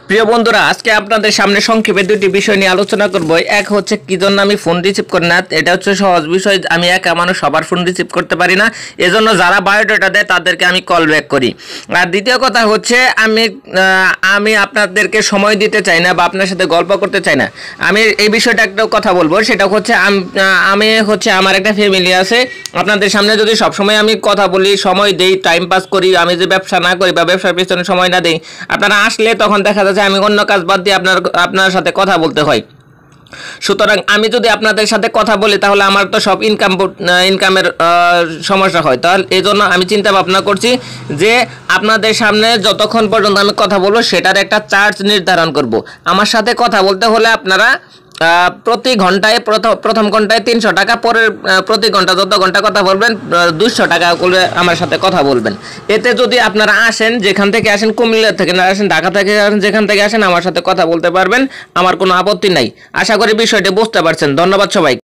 প্রিয় বন্ধুরা, আজকে আপনাদের সামনে সংক্ষেপে দুটি বিষয় নিয়ে আলোচনা করব। এক হচ্ছে কি জন্য আমি ফোন রিসিভ করি না, এটা হচ্ছে সহজ বিষয়। আমি একা মানুষ, সবার ফোন রিসিভ করতে পারি না, এজন্য যারা বায়োডাটা দেয় তাদেরকে আমি কল ব্যাক করি। আর দ্বিতীয় কথা হচ্ছে আমি আপনাদেরকে সময় দিতে চাই না বা আপনার সাথে গল্প করতে চাই না। আমি এই বিষয়টা একটা কথা বলবো, সেটা হচ্ছে আমি আমার একটা ফ্যামিলি আছে। আপনাদের সামনে যদি সবসময় আমি কথা বলি, সময় দেই, টাইম পাস করি, আমি যে ব্যবসা না করি বা ব্যবসার পেছনে সময় না দেই, আপনারা আসলে তখন দেখা যাচ্ছে আমি অন্য কাজ বাদ দিয়ে আপনার সাথে কথা বলতে হয়। সুতরাং আমি যদি আপনাদের সাথে কথা বলি তাহলে আমার তো সব ইনকামের সমস্যা হয়। তাহলে এই জন্য আমি চিন্তা ভাবনা করছি যে আপনাদের সামনে যতক্ষণ পর্যন্ত আমি কথা বলবো সেটার একটা চার্জ নির্ধারণ করব। আমার সাথে কথা বলতে হলে আপনারা প্রতি ঘন্টায় প্রথম ঘন্টায় 300 টাকা, পরের প্রতি ঘন্টা যত ঘন্টা কথা বলবেন 200 টাকা করে আমার সাথে কথা বলবেন। এতে যদি আপনারা আসেন, যেখান থেকে আসেন, কুমিল্লা থেকে না আসেন, ঢাকা থেকে আসেন, যেখান থেকে আসেন, আমার সাথে কথা বলতে পারবেন। আমার কোনো আপত্তি নাই। আশা করি বিষয়টি বুঝতে পারছেন। ধন্যবাদ সবাই।